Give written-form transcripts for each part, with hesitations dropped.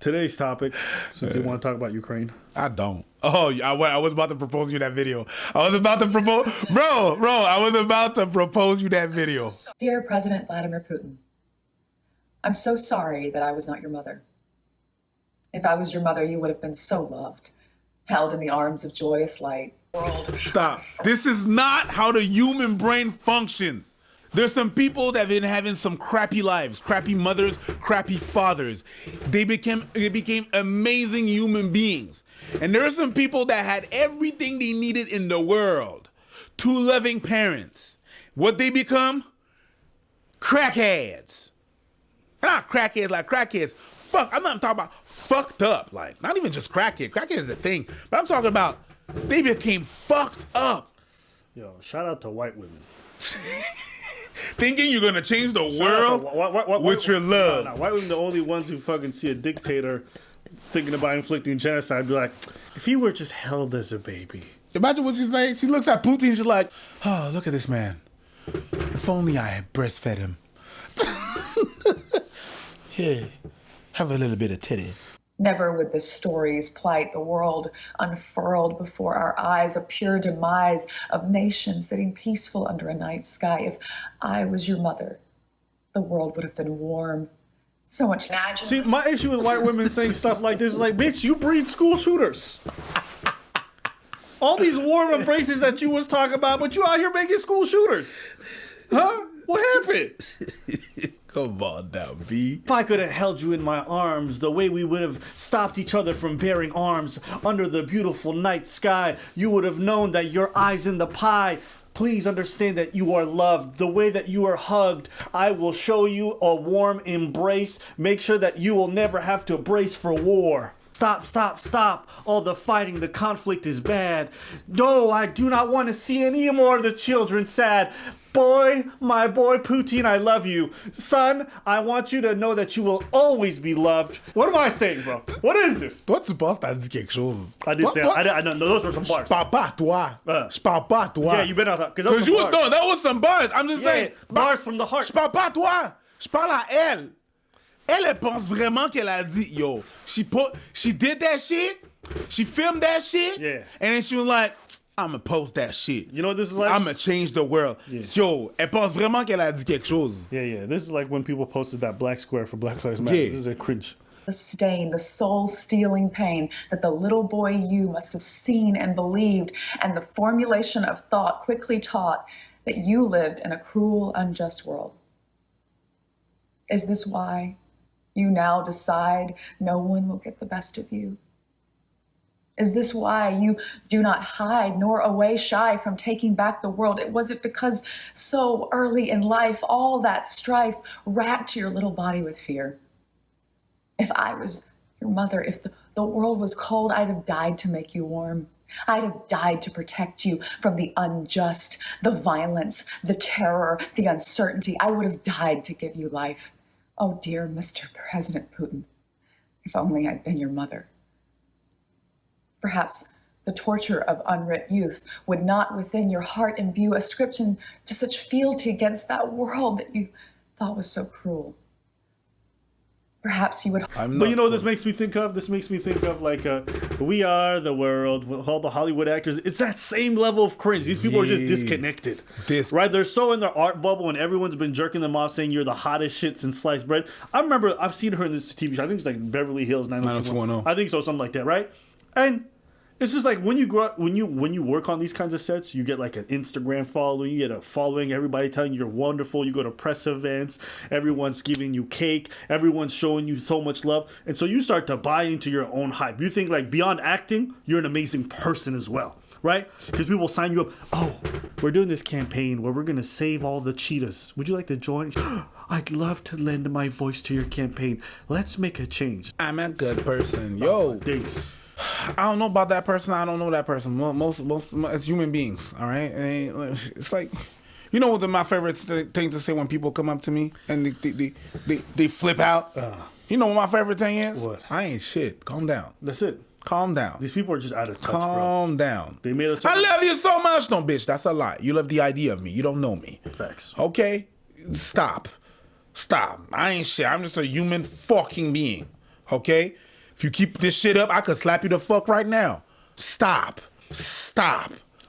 Today's topic, since you want to talk about Ukraine. I don't. Oh, I was about to propose you that video. I was about to propose, bro. I was about to propose you that video. Dear President Vladimir Putin, I'm so sorry that I was not your mother. If I was your mother, you would have been so loved, held in the arms of joyous light. Stop. This is not how the human brain functions. There's some people that have been having some crappy lives, crappy mothers, crappy fathers. They became amazing human beings. And there are some people that had everything they needed in the world. Two loving parents. What they become? Crackheads. Not crackheads like crackheads. Fuck, I'm not talking about fucked up. Like, not even just crackhead. Crackhead is a thing. But I'm talking about they became fucked up. Yo, shout out to white women. Thinking you're gonna change the world with your love. No, white women the only ones who fucking see a dictator thinking about inflicting genocide be like, if he were just held as a baby. Imagine what she's saying. She looks at Putin and she's like, oh, look at this man. If only I had breastfed him. Here, have a little bit of titty. Never would the stories plight the world unfurled before our eyes, a pure demise of nations sitting peaceful under a night sky. If I was your mother, the world would have been warm. So much magic. See, my issue with white women saying stuff like this is like, bitch, you breed school shooters. All these warm embraces that you was talking about, but you out here making school shooters. Huh? What happened? Come on now, V. If I could have held you in my arms, the way we would have stopped each other from bearing arms under the beautiful night sky, you would have known that your eyes in the pie. Please understand that you are loved. The way that you are hugged, I will show you a warm embrace. Make sure that you will never have to brace for war. Stop, stop, stop. All the fighting, the conflict is bad. No, I do not want to see any more of the children sad. Boy, my boy Putin, I love you. Son, I want you to know that you will always be loved. What am I saying, bro? What is this? Toi, tu penses t'as dit quelque chose. I did say, I know, those were some bars. Je parle pas à toi. Je parle pas à toi. Yeah, you better not. Because you, no, that was some bars. I'm just saying. Bars from the heart. Je parle pas à toi. Je parle à elle. Elle pense vraiment qu'elle a dit, yo, she did that shit. She filmed that shit. Yeah. And then she was like, I'm gonna post that shit. You know what this is like? I'm gonna change the world. Yeah. Yo, elle pense vraiment qu'elle a dit quelque chose. Yeah. This is like when people posted that black square for Black Lives Matter. Yeah. This is a cringe. The stain, the soul-stealing pain that the little boy you must have seen and believed, and the formulation of thought quickly taught that you lived in a cruel, unjust world. Is this why you now decide no one will get the best of you? Is this why you do not hide nor away shy from taking back the world? Was it because so early in life, all that strife racked your little body with fear? If I was your mother, if the world was cold, I'd have died to make you warm. I'd have died to protect you from the unjust, the violence, the terror, the uncertainty. I would have died to give you life. Oh, dear Mr. President Putin, if only I'd been your mother. Perhaps the torture of unwrit youth would not within your heart imbue ascription to such fealty against that world that you thought was so cruel. Perhaps you would... But you know what this makes me think of? This makes me think of like We Are the World with all the Hollywood actors. It's that same level of cringe. These people are just disconnected. Right? They're so in their art bubble and everyone's been jerking them off saying you're the hottest shit since sliced bread. I remember I've seen her in this TV show. I think it's like Beverly Hills 90210. I think so, something like that, right? And it's just like when you grow up, when you work on these kinds of sets, you get like an Instagram following, you get a following, everybody telling you you're wonderful, you go to press events, everyone's giving you cake, everyone's showing you so much love, and so you start to buy into your own hype. You think like beyond acting, you're an amazing person as well, right? Because people sign you up, oh, we're doing this campaign where we're going to save all the cheetahs. Would you like to join? I'd love to lend my voice to your campaign. Let's make a change. I'm a good person. Yo. Days. I don't know about that person. I don't know that person. Most as human beings, all right? It's like, you know what my favorite thing to say when people come up to me and they flip out? You know what my favorite thing is? What? I ain't shit. Calm down. That's it. Calm down. These people are just out of touch, Calm down. They made us... I love you so much. No, bitch, that's a lie. You love the idea of me. You don't know me. Facts. Okay? Stop. I ain't shit. I'm just a human fucking being. Okay? If you keep this shit up, I could slap you the fuck right now. Stop.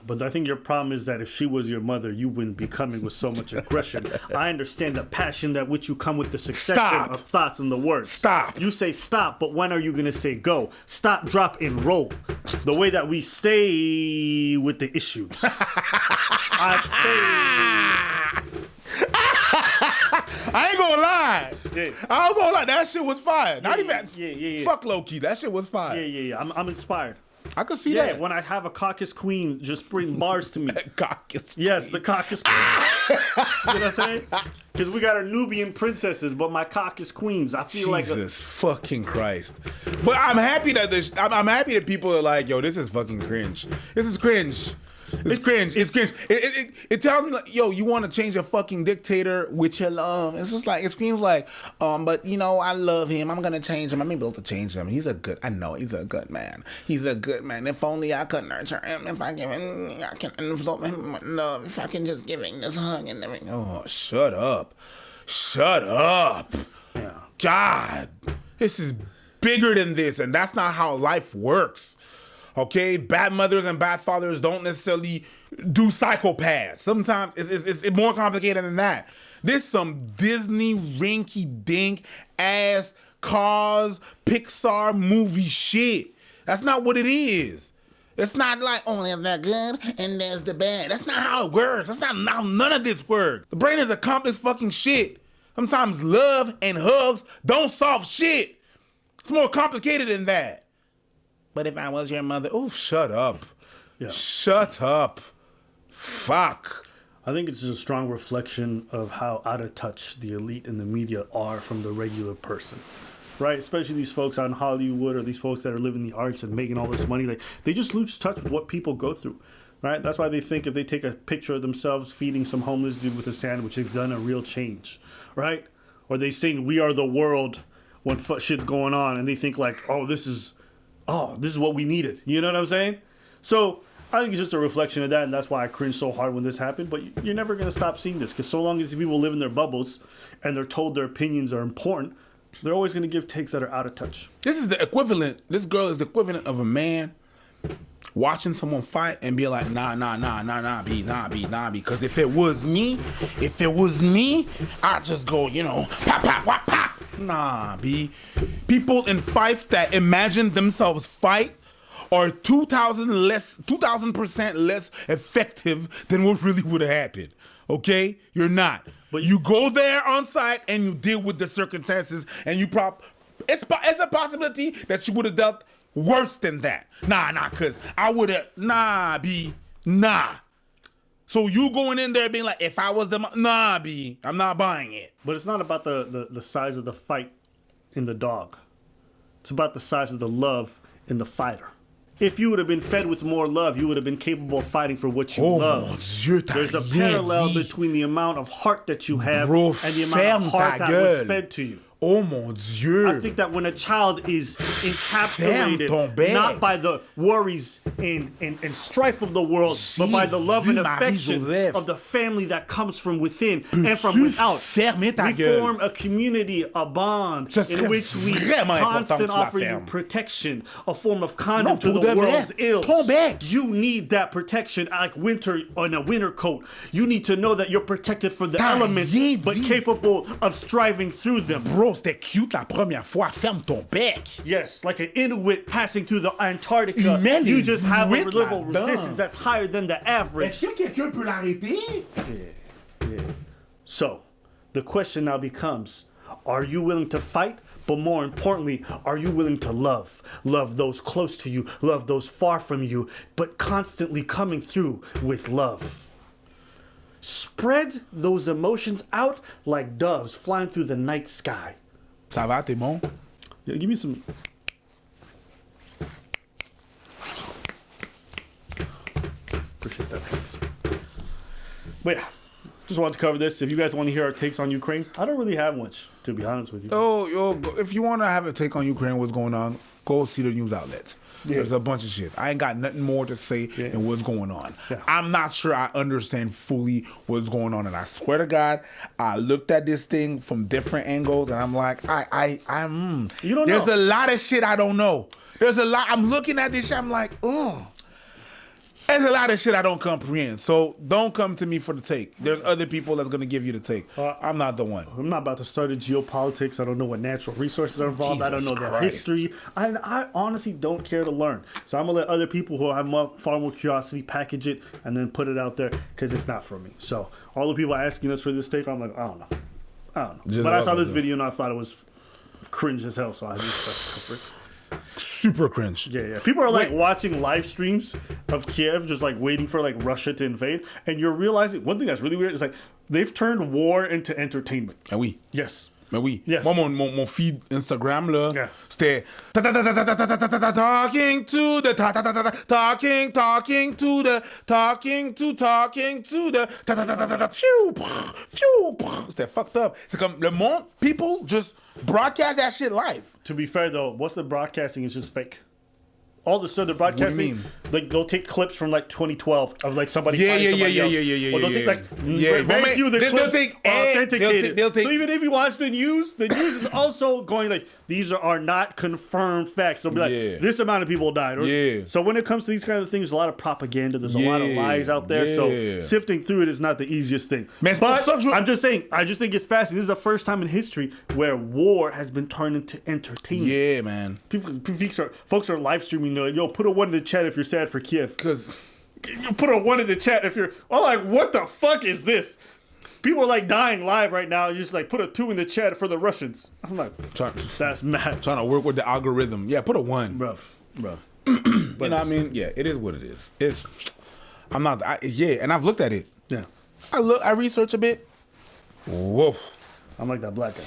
But I think your problem is that if she was your mother, you wouldn't be coming with so much aggression. I understand the passion that which you come with the succession of thoughts and the words. Stop. You say stop, but when are you going to say go? Stop, drop, and roll. The way that we stay with the issues. I ain't gonna lie. Yeah. I ain't gonna lie. That shit was fire. Not even. Yeah. Fuck low key. That shit was fire. Yeah. I'm inspired. I could see Yeah, that. when I have a caucus queen just bring bars to me. Caucus. Yes, the caucus queen. You know what I'm saying? Because we got our Nubian princesses, but my caucus queens, I feel Jesus fucking Christ. But I'm happy that I'm happy that people are like, yo, this is fucking cringe. This is cringe. It's cringe. It tells me like, yo, you want to change a fucking dictator with your love. It's just like, it screams like, but you know, I love him. I'm gonna change him. I'm able to change him. He's a good man. He's a good man. If only I could nurture him. If I give him, I can envelop him with love. If I can just give him this hug and everything. Oh, shut up. Yeah. God, this is bigger than this, and that's not how life works. Okay, bad mothers and bad fathers don't necessarily do psychopaths. Sometimes it's more complicated than that. This some Disney rinky-dink ass Cars Pixar movie shit. That's not what it is. It's not like, oh, there's the good and there's the bad. That's not how it works. That's not how none of this works. The brain is a complex fucking shit. Sometimes love and hugs don't solve shit. It's more complicated than that. But if I was your mother, oh, shut up. Yeah. Shut up. Fuck. I think it's just a strong reflection of how out of touch the elite and the media are from the regular person, right? Especially these folks out in Hollywood or these folks that are living the arts and making all this money. Like, they just lose touch with what people go through, right? That's why they think if they take a picture of themselves feeding some homeless dude with a sandwich, they've done a real change, right? Or they sing "We Are the World" when shit's going on, and they think like, this is what we needed. You know what I'm saying? So I think it's just a reflection of that, and that's why I cringe so hard when this happened. But you're never going to stop seeing this, because so long as people live in their bubbles and they're told their opinions are important, they're always going to give takes that are out of touch. This is the equivalent. This girl is the equivalent of a man watching someone fight and be like, nah, B. Because if it was me, I'd just go, pop. Nah, B. People in fights that imagine themselves fight are 2,000% less effective than what really would have happened. Okay? You're not. But you go there on site and you deal with the circumstances, and it's a possibility that you would have dealt worse than that. Nah, cause I would have, B. So you going in there being like, if I was B, I'm not buying it. But it's not about the size of the fight in the dog. It's about the size of the love in the fighter. If you would have been fed with more love, you would have been capable of fighting for what you love. There's a parallel between the amount of heart that you have and the amount of heart that was fed to you. Oh mon Dieu. I think that when a child is encapsulated not by the worries and strife of the world, but by the love and affection of the family that comes from within and from without, we form a community, a bond in which we constantly offer you protection, a form of condom to the world's ills. You need that protection like winter on a winter coat. You need to know that you're protected from the elements, but capable of striving through them. Bro, c'était cute la première fois. Ferme ton bec. Yes, like an Inuit passing through the Antarctica. You just have a level of resistance that's higher than the average. Est-ce que quelqu'un peut l'arrêter? Yeah. So, the question now becomes, are you willing to fight? But more importantly, are you willing to love? Love those close to you, love those far from you, but constantly coming through with love. Spread those emotions out like doves flying through the night sky. Ça va, t'es bon? Yeah, give me some. Appreciate that, thanks. But yeah, just wanted to cover this. If you guys want to hear our takes on Ukraine, I don't really have much, to be honest with you. Yo, if you want to have a take on Ukraine, what's going on, Go see the news outlets. Yeah. There's a bunch of shit. I ain't got nothing more to say than what's going on. Yeah. I'm not sure I understand fully what's going on, and I swear to God, I looked at this thing from different angles, and I'm like, You don't There's know. a lot of shit I don't know. There's a lot. I'm looking at this shit. I'm like, oh. There's a lot of shit I don't comprehend. So don't come to me for the take. There's other people that's gonna give you the take. I'm not the one. I'm not about to start in geopolitics. I don't know what natural resources are involved. I don't know Jesus the Christ. history. I honestly don't care to learn. So I'm gonna let other people who have far more curiosity package it and then put it out there because it's not for me. So all the people asking us for this take, I'm like, I don't know. Just But I saw love this it. video and I thought it was cringe as hell. So I just like, Super cringe. yeah. People are like watching live streams of Kiev, just like waiting for like Russia to invade, and you're realizing one thing that's really weird is like they've turned war into entertainment. And we. Yes. Mais oui. Yes. Moi, mon feed Instagram, là, Yeah. c'était talking to the c'était fucked up. C'est comme le monde, people just broadcast that shit live. To be fair though, most of the broadcasting is just fake. All the stuff they're broadcasting, mean? like they'll take clips from like 2012 of like somebody Yeah, fighting yeah, somebody yeah, else. yeah, yeah, yeah, Or they'll yeah, take like yeah. very few of the They'll clips take are authenticated. they'll take- So even if you watch the news is also going like these are not confirmed facts. They'll be like Yeah. this amount of people died. Or, Yeah. So when it comes to these kind of things, a lot of propaganda. There's a lot of Yeah, lies out there. yeah. So sifting through it is not the easiest thing. Mais c'est But pour ça que je- I'm just saying, I just think it's fascinating. This is the first time in history where war has been turned into entertainment. Yeah, man. Folks are live streaming. Yo, put a 1 in the chat if you're sad for Kiev. Because You put a 1 in the chat if you're. I'm like, what the fuck is this? People are like dying live right now. You just like put a 2 in the chat for the Russians. I'm like, that's mad, trying to work with the algorithm. Yeah, put a 1. rough. You know what I mean? Yeah, it is what it is. And I've looked at it. Yeah, I research a bit. Whoa. I'm like that black guy.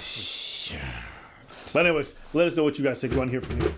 But anyways, let us know what you guys think. We want to hear from you.